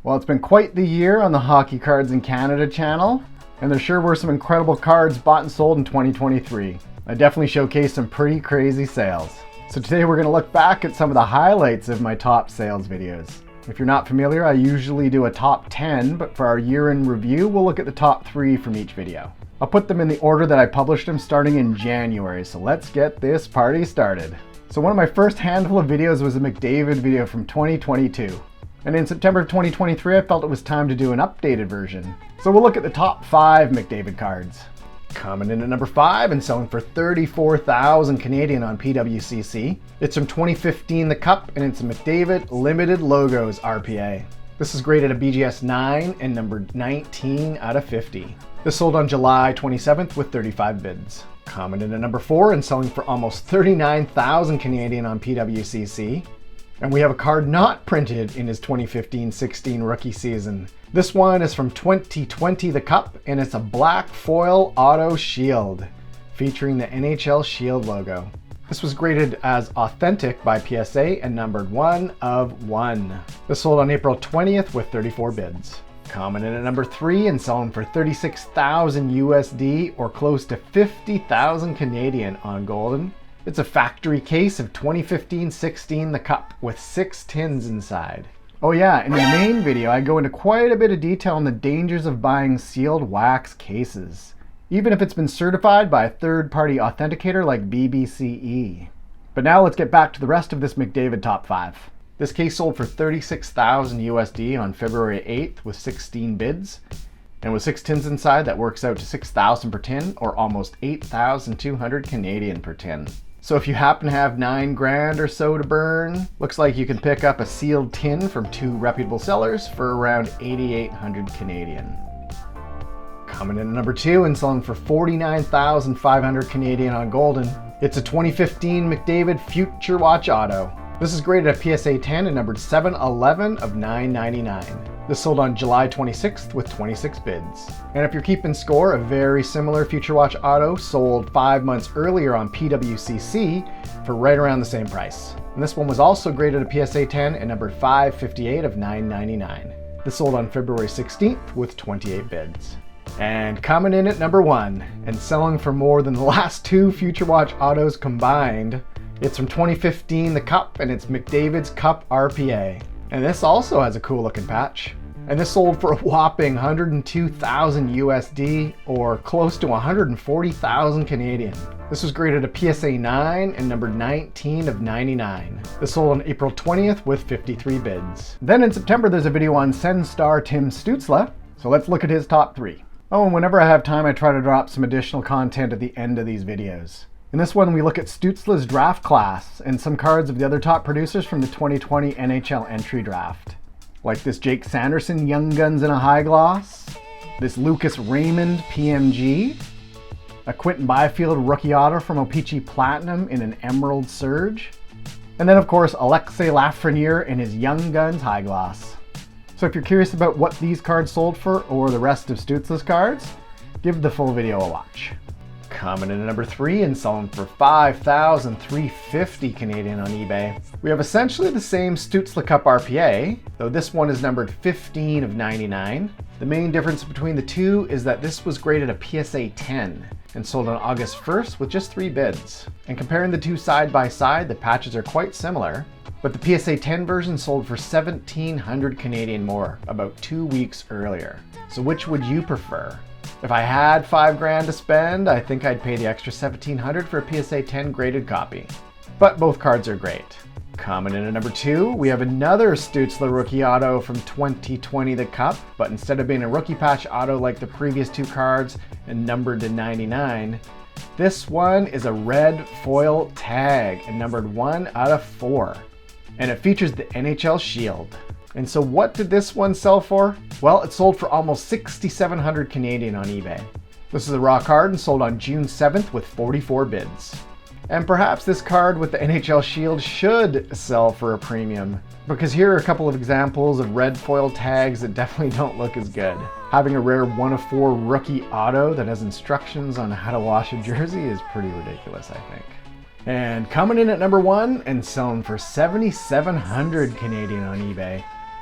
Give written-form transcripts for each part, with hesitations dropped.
Well, it's been quite the year on the Hockey Cards in Canada channel, and there sure were some incredible cards bought and sold in 2023. I definitely showcased some pretty crazy sales. So today we're going to look back at some of the highlights of my top sales videos. If you're not familiar, I usually do a top 10, but for our year-end review, we'll look at the top 3 from each video. I'll put them in the order that I published them starting in January, so let's get this party started. So one of my first handful of videos was a McDavid video from 2022. And in September of 2023, I felt it was time to do an updated version. So we'll look at the top 5 McDavid cards. Coming in at number 5 and selling for 34,000 Canadian on PWCC. It's from 2015 The Cup, and it's a McDavid Limited Logos RPA. This is graded a BGS 9 and numbered 19 out of 50. This sold on July 27th with 35 bids. Coming in at number 4 and selling for almost 39,000 Canadian on PWCC. And we have a card not printed in his 2015-16 rookie season. This one is from 2020 The Cup, and it's a black foil auto shield featuring the NHL Shield logo. This was graded as authentic by PSA and numbered 1 of 1. This sold on April 20th with 34 bids. Coming in at number 3 and selling for 36,000 USD or close to 50,000 Canadian on Golden. It's a factory case of 2015-16 The Cup with 6 tins inside. Oh yeah, and in the main video I go into quite a bit of detail on the dangers of buying sealed wax cases, even if it's been certified by a third-party authenticator like BBCE. But now let's get back to the rest of this McDavid top 5. This case sold for 36,000 USD on February 8th with 16 bids. And with 6 tins inside, that works out to 6,000 per tin or almost 8,200 Canadian per tin. So if you happen to have $9,000 or so to burn, looks like you can pick up a sealed tin from 2 reputable sellers for around 8,800 Canadian. Coming in at number 2 and selling for 49,500 Canadian on Golden, it's a 2015 McDavid Future Watch Auto. This is graded a PSA 10 and numbered 711 of 999. This sold on July 26th with 26 bids. And if you're keeping score, a very similar Future Watch Auto sold 5 months earlier on PWCC for right around the same price. And this one was also graded a PSA 10 and numbered 558 of 999. This sold on February 16th with 28 bids. And coming in at number 1 and selling for more than the last 2 Future Watch Autos combined, it's from 2015 The Cup, and it's McDavid's Cup RPA. And this also has a cool looking patch. And this sold for a whopping 102,000 USD or close to 140,000 Canadian. This was graded a PSA 9 and numbered 19 of 99. This sold on April 20th with 53 bids. Then in September there's a video on Send star Tim Stützle, so let's look at his top 3. Oh, and whenever I have time I try to drop some additional content at the end of these videos. In this one, we look at Stützle's draft class and some cards of the other top producers from the 2020 NHL entry draft. Like this Jake Sanderson Young Guns in a high gloss, this Lucas Raymond PMG, a Quinton Byfield rookie auto from O-Pee-Chee Platinum in an Emerald Surge, and then of course Alexei Lafreniere in his Young Guns high gloss. So if you're curious about what these cards sold for or the rest of Stützle's cards, give the full video a watch. Coming in at number 3 and selling for 5,350 Canadian on eBay. We have essentially the same Stützle Cup RPA, though this one is numbered 15 of 99. The main difference between the two is that this was graded a PSA 10 and sold on August 1st with just 3 bids. And comparing the two side by side, the patches are quite similar, but the PSA 10 version sold for 1,700 Canadian more about 2 weeks earlier. So which would you prefer? If I had $5,000 to spend, I think I'd pay the extra $1,700 for a PSA 10 graded copy. But both cards are great. Coming in at number 2, we have another Stützle rookie auto from 2020 The Cup, but instead of being a rookie patch auto like the previous 2 cards and numbered to 99, this one is a red foil tag and numbered 1 out of 4. And it features the NHL Shield. And so what did this one sell for? Well, it sold for almost 6,700 Canadian on eBay. This is a raw card and sold on June 7th with 44 bids. And perhaps this card with the NHL Shield should sell for a premium, because here are a couple of examples of red foil tags that definitely don't look as good. Having a rare 1 of 4 rookie auto that has instructions on how to wash a jersey is pretty ridiculous, I think. And coming in at number 1 and selling for 7,700 Canadian on eBay.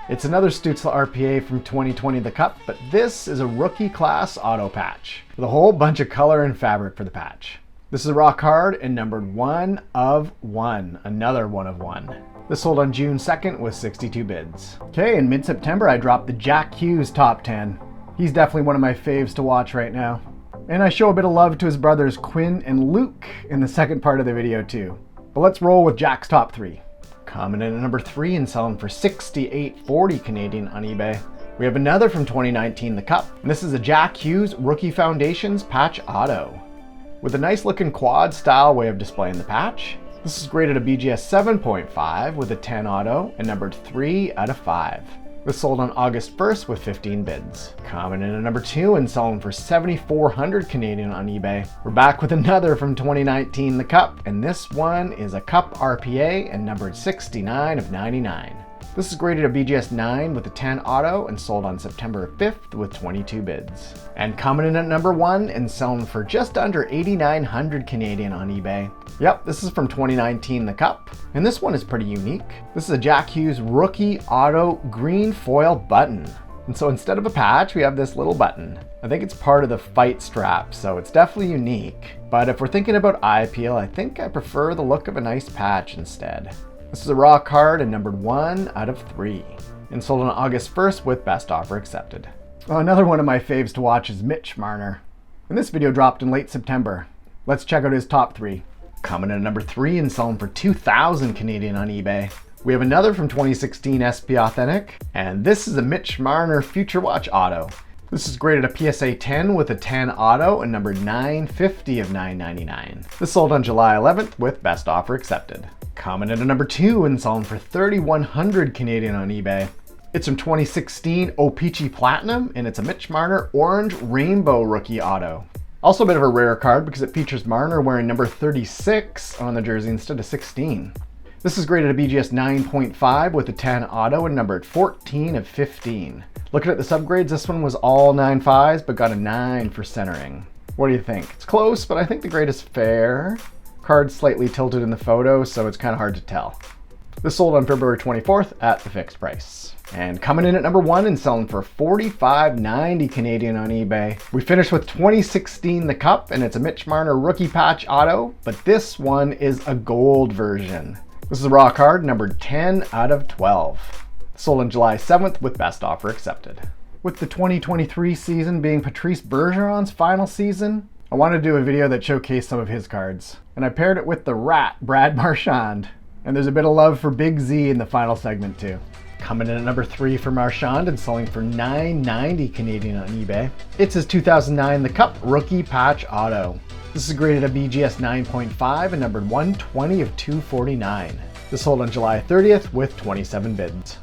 It's another Stützle RPA from 2020 The Cup, but this is a rookie class auto patch with a whole bunch of color and fabric for the patch. This is a raw card and numbered 1 of 1, another 1 of 1. This sold on June 2nd with 62 bids. Okay, in mid-September I dropped the Jack Hughes top 10. He's definitely one of my faves to watch right now. And I show a bit of love to his brothers Quinn and Luke in the second part of the video too. But let's roll with Jack's top 3. Coming in at number 3 and selling for $68.40 Canadian on eBay. We have another from 2019 The Cup, and this is a Jack Hughes Rookie Foundations patch auto. With a nice looking quad style way of displaying the patch. This is graded a BGS 7.5 with a 10 auto and numbered 3 out of 5. This sold on August 1st with 15 bids. Coming in at number 2 and selling for $7,400 Canadian on eBay. We're back with another from 2019 The Cup, and this one is a Cup RPA and numbered 69 of 99. This is graded a BGS 9 with a 10 auto and sold on September 5th with 22 bids. And coming in at number 1 and selling for just under 8,900 Canadian on eBay. Yep, this is from 2019 The Cup, and this one is pretty unique. This is a Jack Hughes Rookie Auto Green Foil Button. And so instead of a patch, we have this little button. I think it's part of the fight strap, so it's definitely unique. But if we're thinking about eye appeal, I think I prefer the look of a nice patch instead. This is a raw card and numbered 1 out of 3, and sold on August 1st with best offer accepted. Well, another one of my faves to watch is Mitch Marner, and this video dropped in late September. Let's check out his top 3. Coming in at number 3 and selling for 2,000 Canadian on eBay. We have another from 2016 SP Authentic, and this is a Mitch Marner Future Watch auto. This is graded a PSA 10 with a 10 auto and numbered 950 of 999. This sold on July 11th with best offer accepted. Coming in at number 2 and selling for 3,100 Canadian on eBay. It's from 2016 O-Pee-Chee Platinum, and it's a Mitch Marner Orange Rainbow Rookie Auto. Also a bit of a rare card because it features Marner wearing number 36 on the jersey instead of 16. This is graded a BGS 9.5 with a 10 auto and numbered 14 of 15. Looking at the subgrades, this one was all 9.5s but got a 9 for centering. What do you think? It's close, but I think the grade is fair. Card's slightly tilted in the photo, so it's kind of hard to tell. This sold on February 24th at the fixed price. And coming in at number 1 and selling for $45.90 Canadian on eBay. We finished with 2016 The Cup, and it's a Mitch Marner Rookie Patch Auto, but this one is a gold version. This is a raw card, numbered 10 out of 12. Sold on July 7th with best offer accepted. With the 2023 season being Patrice Bergeron's final season, I wanted to do a video that showcased some of his cards. And I paired it with the Rat, Brad Marchand. And there's a bit of love for Big Z in the final segment too. Coming in at number 3 for Marchand and selling for $990 Canadian on eBay. It's his 2009 The Cup Rookie Patch Auto. This is graded a BGS 9.5 and numbered 120 of 249. This sold on July 30th with 27 bids.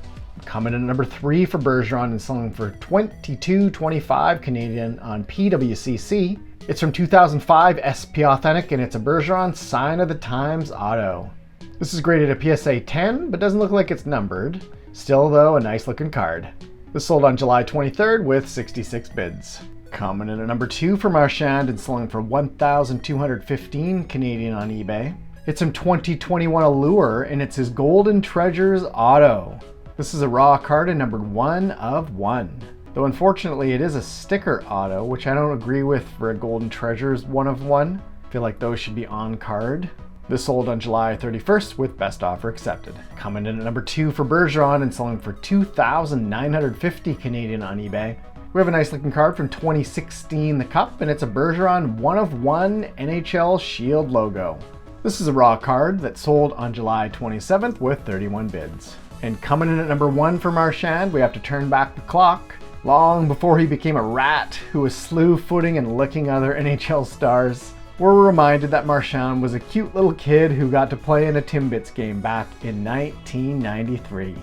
Coming in at number 3 for Bergeron and selling for $22.25 Canadian on PWCC. It's from 2005 SP Authentic, and it's a Bergeron Sign of the Times Auto. This is graded a PSA 10, but doesn't look like it's numbered. Still though, a nice looking card. This sold on July 23rd with 66 bids. Coming in at number 2 for Marchand and selling for $1,215 Canadian on eBay. It's from 2021 Allure, and it's his Golden Treasures Auto. This is a raw card and numbered 1 of 1. Though unfortunately it is a sticker auto, which I don't agree with for a Golden Treasures 1 of 1. I feel like those should be on card. This sold on July 31st with best offer accepted. Coming in at number 2 for Bergeron and selling for $2,950 Canadian on eBay. We have a nice looking card from 2016 The Cup, and it's a Bergeron 1 of 1 NHL Shield logo. This is a raw card that sold on July 27th with 31 bids. And coming in at number 1 for Marchand, we have to turn back the clock. Long before he became a rat who was slew-footing and licking other NHL stars, we're reminded that Marchand was a cute little kid who got to play in a Timbits game back in 1993.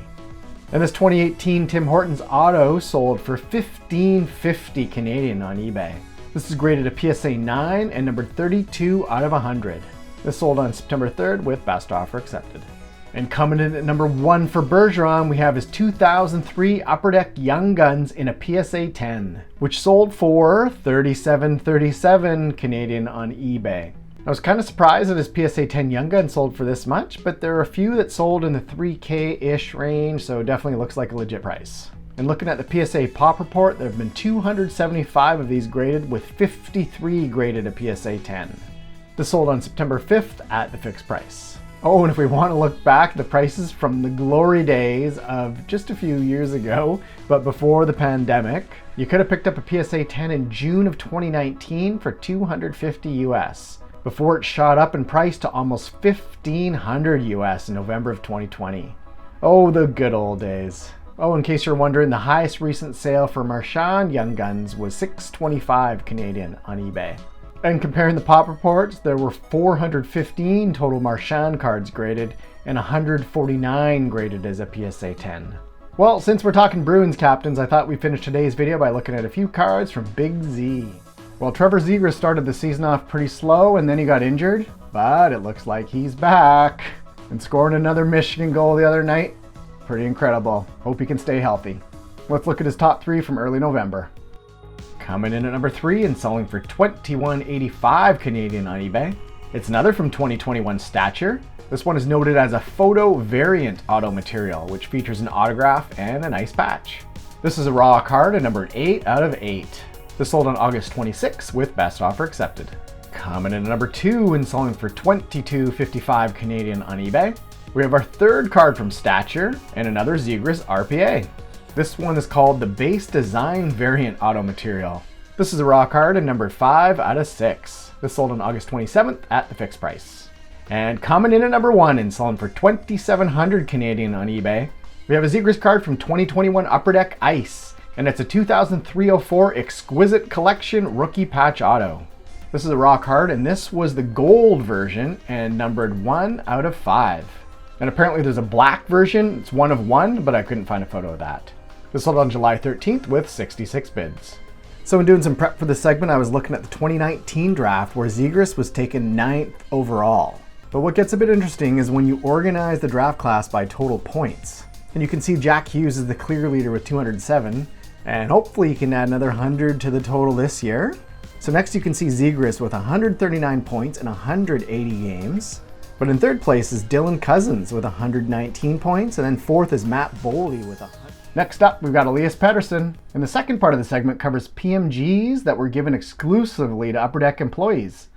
And this 2018 Tim Hortons auto sold for $15.50 Canadian on eBay. This is graded a PSA 9 and numbered 32 out of 100. This sold on September 3rd with best offer accepted. And coming in at number 1 for Bergeron, we have his 2003 Upper Deck Young Guns in a PSA 10, which sold for $37.37 Canadian on eBay. I was kind of surprised that his PSA 10 Young Gun sold for this much, but there are a few that sold in the 3K-ish range, so it definitely looks like a legit price. And looking at the PSA Pop Report, there have been 275 of these graded, with 53 graded a PSA 10. This sold on September 5th at the fixed price. Oh, and if we want to look back at the prices from the glory days of just a few years ago, but before the pandemic, you could have picked up a PSA 10 in June of 2019 for $250 US, before it shot up in price to almost $1,500 US in November of 2020. Oh, the good old days. Oh, in case you're wondering, the highest recent sale for Marchand Young Guns was $625 Canadian on eBay. And comparing the Pop Reports, there were 415 total Marchand cards graded and 149 graded as a PSA 10. Well, since we're talking Bruins captains, I thought we'd finish today's video by looking at a few cards from Big Z. Well, Trevor Zegras started the season off pretty slow and then he got injured, but it looks like he's back and scoring another Michigan goal the other night. Pretty incredible. Hope he can stay healthy. Let's look at his top 3 from early November. Coming in at number 3 and selling for $21.85 Canadian on eBay. It's another from 2021 Stature. This one is noted as a photo variant auto material, which features an autograph and a nice patch. This is a raw card and numbered 8 out of 8. This sold on August 26 with best offer accepted. Coming in at number 2 and selling for $22.55 Canadian on eBay. We have our third card from Stature and another Zegras RPA. This one is called the Base Design Variant Auto Material. This is a raw card and numbered 5 out of 6. This sold on August 27th at the fixed price. And coming in at number 1 and selling for $2,700 Canadian on eBay, we have a Zegras card from 2021 Upper Deck Ice, and it's a 2003-04 Exquisite Collection Rookie Patch Auto. This is a raw card, and this was the gold version and numbered 1 out of 5. And apparently there's a black version, it's 1 of 1, but I couldn't find a photo of that. This sold on July 13th with 66 bids. So in doing some prep for this segment, I was looking at the 2019 draft where Zegras was taken 9th overall. But what gets a bit interesting is when you organize the draft class by total points. And you can see Jack Hughes is the clear leader with 207, and hopefully he can add another 100 to the total this year. So next you can see Zegras with 139 points in 180 games. But in third place is Dylan Cousins with 119 points, and then fourth is Matt Boldy with 100. Next up, we've got Elias Pettersson, and the second part of the segment covers PMGs that were given exclusively to Upper Deck employees.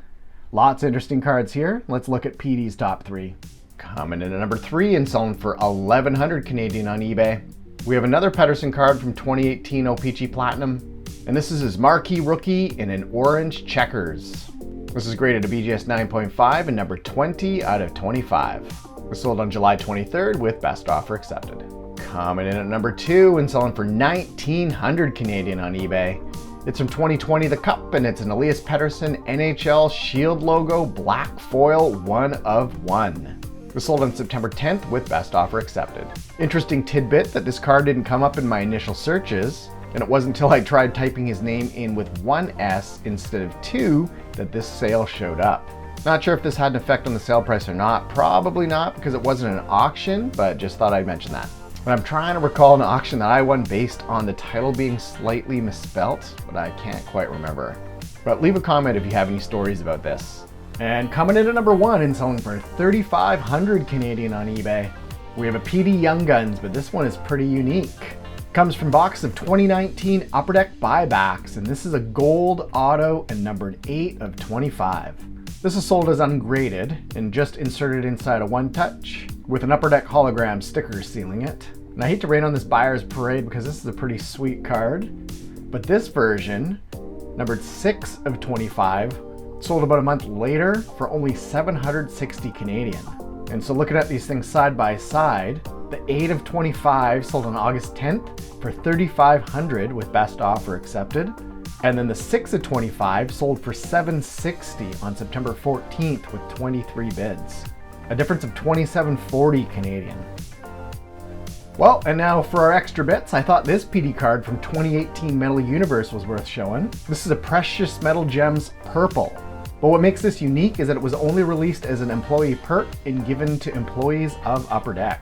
Lots of interesting cards here. Let's look at PD's top 3. Coming in at number 3 and selling for $1,100 Canadian on eBay. We have another Pettersson card from 2018 OPG Platinum, and this is his marquee rookie in an orange checkers. This is graded a BGS 9.5 and number 20 out of 25. This sold on July 23rd with best offer accepted. Coming in at number 2 and selling for $1,900 Canadian on eBay. It's from 2020 The Cup, and it's an Elias Pettersson NHL Shield logo black foil 1 of 1. This sold on September 10th with best offer accepted. Interesting tidbit that this card didn't come up in my initial searches, and it wasn't until I tried typing his name in with 1 S instead of 2 that this sale showed up. Not sure if this had an effect on the sale price or not. Probably not, because it wasn't an auction, but just thought I'd mention that. But I'm trying to recall an auction that I won based on the title being slightly misspelt, but I can't quite remember. But leave a comment if you have any stories about this. And coming in at number 1 and selling for $3,500 Canadian on eBay, we have a PD Young Guns, but this one is pretty unique. Comes from box of 2019 Upper Deck buybacks, and this is a gold auto and numbered 8 of 25. This is sold as ungraded and just inserted inside a One Touch with an Upper Deck hologram sticker sealing it. And I hate to rain on this buyer's parade because this is a pretty sweet card, but this version, numbered 6 of 25, sold about a month later for only 760 Canadian. And so looking at these things side by side, the 8 of 25 sold on August 10th for $3,500 with best offer accepted. And then the 6 of 25 sold for $760 on September 14th with 23 bids. A difference of $2,740 Canadian. Well, and now for our extra bits, I thought this PD card from 2018 Metal Universe was worth showing. This is a Precious Metal Gems Purple. But what makes this unique is that it was only released as an employee perk and given to employees of Upper Deck.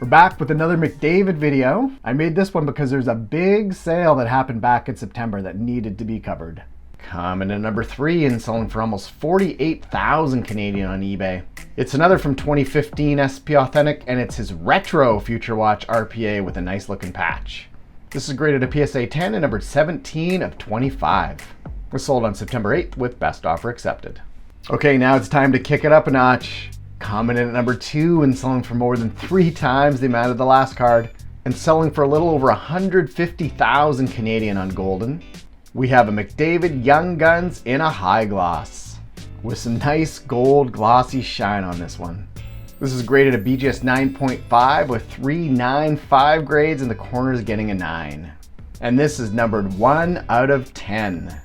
We're back with another McDavid video. I made this one because there's a big sale that happened back in September that needed to be covered. Coming in number 3 and selling for almost 48,000 Canadian on eBay. It's another from 2015 SP Authentic, and it's his Retro Future Watch RPA with a nice looking patch. This is graded a PSA 10 and numbered 17 of 25. It was sold on September 8th with best offer accepted. Okay, now it's time to kick it up a notch. Coming in at number 2 and selling for more than 3 times the amount of the last card, and selling for a little over 150,000 Canadian on Golden. We have a McDavid Young Guns in a high gloss with some nice gold glossy shine on this one. This is graded a BGS 9.5 with 3 9.5 grades and the corners getting a 9. And this is numbered 1 out of 10.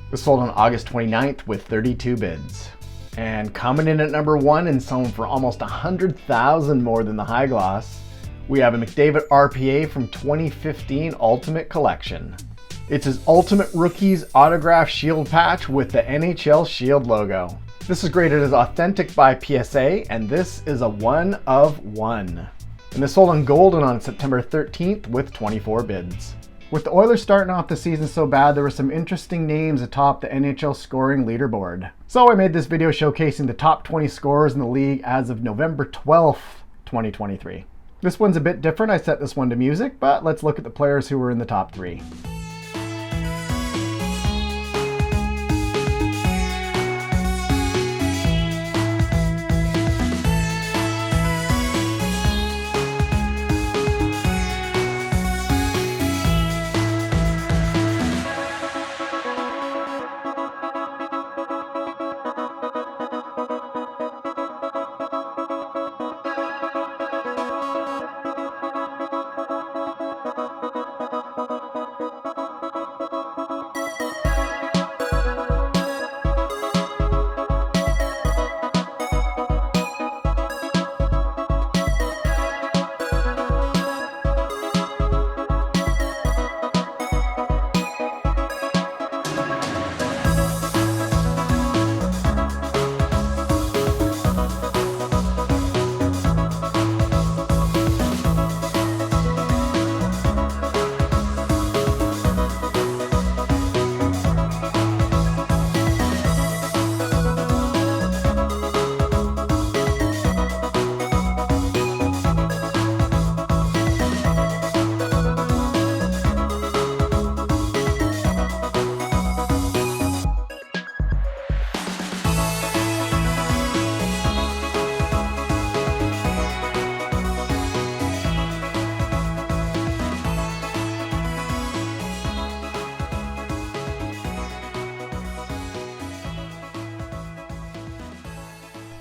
This sold on August 29th with 32 bids. And coming in at number 1 and selling for almost 100,000 more than the high gloss, we have a McDavid RPA from 2015 Ultimate Collection. It's his Ultimate Rookies Autograph Shield patch with the NHL Shield logo. This is graded as authentic by PSA, and this is a 1 of 1. And this sold on Golden on September 13th with 24 bids. With the Oilers starting off the season so bad, there were some interesting names atop the NHL scoring leaderboard. So I made this video showcasing the top 20 scorers in the league as of November 12th, 2023. This one's a bit different. I set this one to music, but let's look at the players who were in the top 3.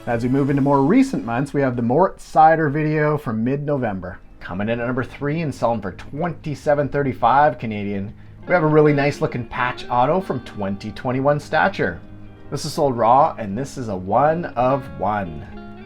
As we move into more recent months, we have the Mort Seider video from mid-November. Coming in at number 3 and selling for 27.35 Canadian, we have a really nice looking patch auto from 2021 Stature. This is sold raw, and this is a 1 of 1.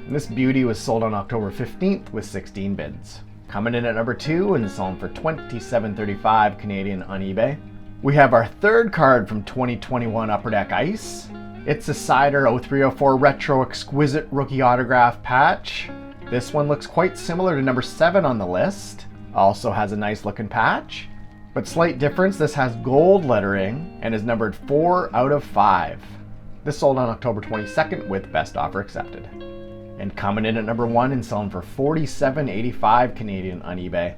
And this beauty was sold on October 15th with 16 bids. Coming in at number 2 and selling for 27.35 Canadian on eBay, we have our third card from 2021 Upper Deck Ice. It's a Seider 0304 Retro Exquisite Rookie Autograph patch. This one looks quite similar to number 7 on the list. Also has a nice looking patch, but slight difference, this has gold lettering and is numbered 4 out of 5. This sold on October 22nd with best offer accepted. And coming in at number 1 and selling for 47.85 Canadian on eBay,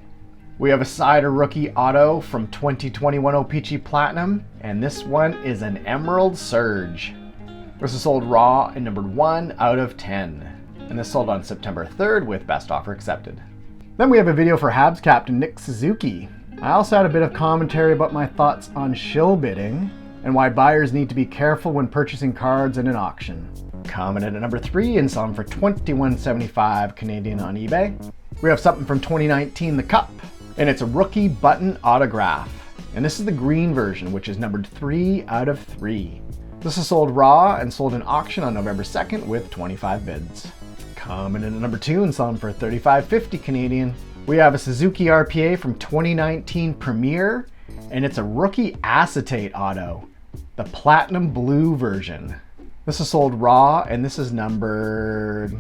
we have a Seider Rookie Auto from 2021 O-Pee-Chee Platinum, and this one is an Emerald Surge. This is sold raw and numbered 1 out of 10. And this sold on September 3rd with best offer accepted. Then we have a video for Habs captain Nick Suzuki. I also had a bit of commentary about my thoughts on shill bidding and why buyers need to be careful when purchasing cards in an auction. Coming in at number 3 and selling for 21.75 Canadian on eBay, we have something from 2019 The Cup, and it's a rookie button autograph. And this is the green version, which is numbered 3 out of 3. This is sold raw and sold in auction on November 2nd with 25 bids. Coming in at number 2 and selling for 35.50 Canadian, we have a Suzuki RPA from 2019 Premier, and it's a rookie acetate auto, the Platinum Blue version. This is sold raw, and this is numbered,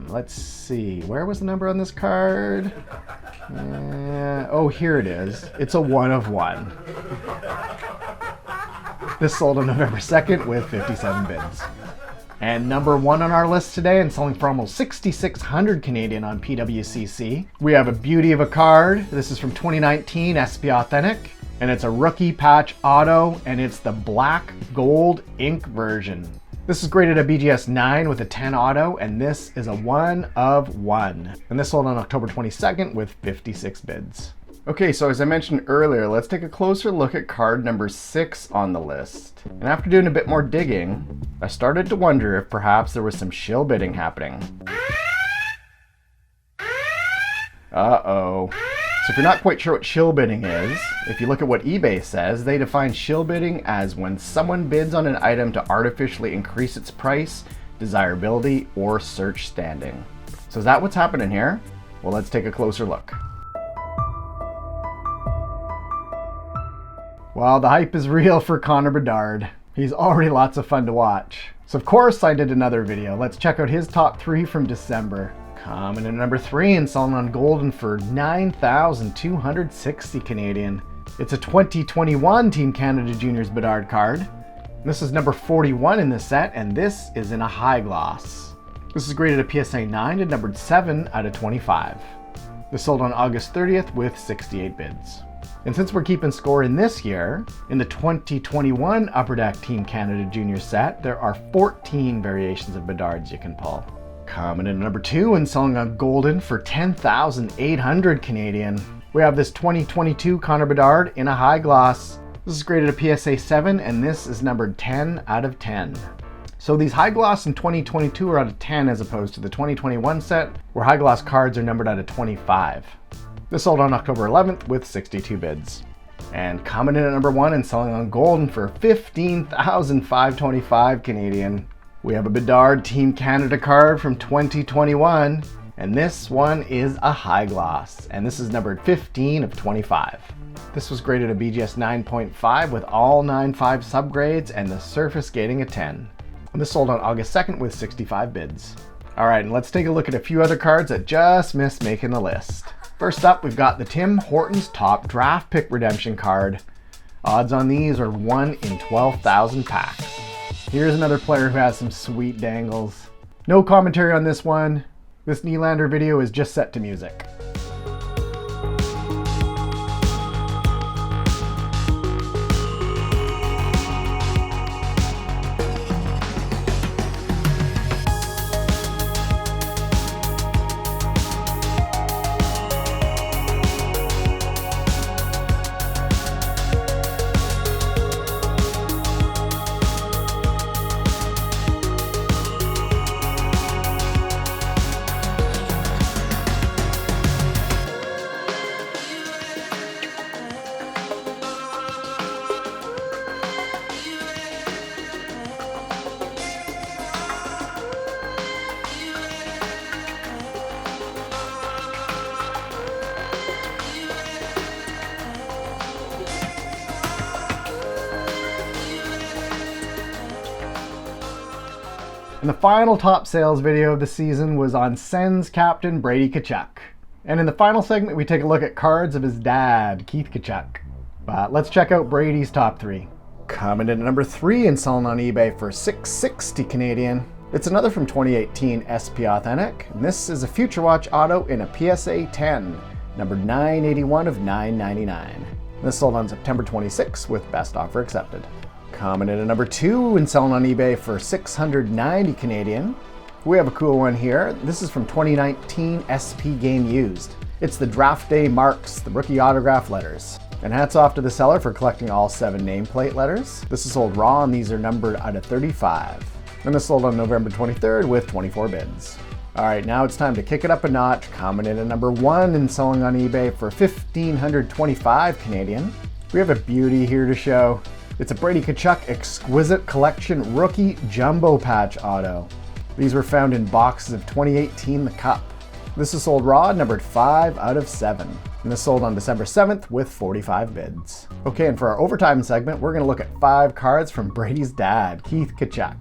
let's see, where was the number on this card? Oh, here it is. It's a 1 of 1. This sold on November 2nd with 57 bids. And number one on our list today and selling for almost 6,600 Canadian on PWCC, we have a beauty of a card. This is from 2019 SP Authentic, and it's a rookie patch auto, and it's the black gold ink version. This is graded a BGS 9 with a 10 auto, and this is a 1 of 1. And this sold on October 22nd with 56 bids. Okay, so as I mentioned earlier, let's take a closer look at card number 6 on the list. And after doing a bit more digging, I started to wonder if perhaps there was some shill bidding happening. Uh-oh. So if you're not quite sure what shill bidding is, if you look at what eBay says, they define shill bidding as when someone bids on an item to artificially increase its price, desirability, or search standing. So is that what's happening here? Well, let's take a closer look. Well, the hype is real for Connor Bedard. He's already lots of fun to watch. So of course I did another video. Let's check out his top 3 from December. Coming in number 3 and selling on Golden for 9,260 Canadian. It's a 2021 Team Canada Juniors Bedard card. This is number 41 in this set, and this is in a high gloss. This is graded a PSA 9 and numbered 7 out of 25. This sold on August 30th with 68 bids. And since we're keeping score in this year, in the 2021 Upper Deck Team Canada Junior set, there are 14 variations of Bedards you can pull. Coming in number 2 and selling on Golden for 10,800 Canadian. We have this 2022 Connor Bedard in a high gloss. This is graded a PSA 7, and this is numbered 10 out of 10. So these high gloss in 2022 are out of 10 as opposed to the 2021 set, where high gloss cards are numbered out of 25. This sold on October 11th with 62 bids. And coming in at number 1 and selling on Golden for 15,525 Canadian, we have a Bedard Team Canada card from 2021, and this one is a high gloss, and this is numbered 15 of 25. This was graded a BGS 9.5 with all 9.5 subgrades and the surface gating a 10. And this sold on August 2nd with 65 bids. Alright, and let's take a look at a few other cards that just missed making the list. First up, we've got the Tim Hortons Top Draft Pick Redemption card. Odds on these are 1 in 12,000 packs. Here's another player who has some sweet dangles. No commentary on this one. This Nylander video is just set to music. And the final top sales video of the season was on Sens captain Brady Tkachuk. And in the final segment, we take a look at cards of his dad, Keith Tkachuk. But let's check out Brady's top 3. Coming in at number 3 and selling on eBay for 660 Canadian. It's another from 2018 SP Authentic, and this is a Future Watch auto in a PSA 10, numbered 981 of 999. This sold on September 26 with best offer accepted. Coming in at number 2 and selling on eBay for 690 Canadian. We have a cool one here. This is from 2019 SP Game Used. It's the Draft Day Marks, the rookie autograph letters. And hats off to the seller for collecting all 7 nameplate letters. This is sold raw and these are numbered out of 35. And this sold on November 23rd with 24 bids. Alright, now it's time to kick it up a notch. Coming in at number 1 and selling on eBay for 1,525 Canadian. We have a beauty here to show. It's a Brady Tkachuk Exquisite Collection Rookie Jumbo Patch Auto. These were found in boxes of 2018 The Cup. This is sold raw, numbered 5 out of 7. And this sold on December 7th with 45 bids. Okay, and for our overtime segment, we're going to look at 5 cards from Brady's dad, Keith Tkachuk.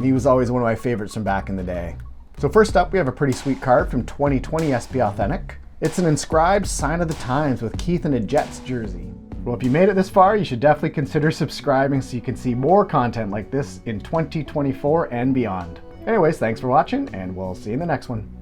He was always one of my favorites from back in the day. So first up, we have a pretty sweet card from 2020 SP Authentic. It's an inscribed Sign of the Times with Keith in a Jets jersey. Well, if you made it this far, you should definitely consider subscribing so you can see more content like this in 2024 and beyond. Anyways, thanks for watching, and we'll see you in the next one.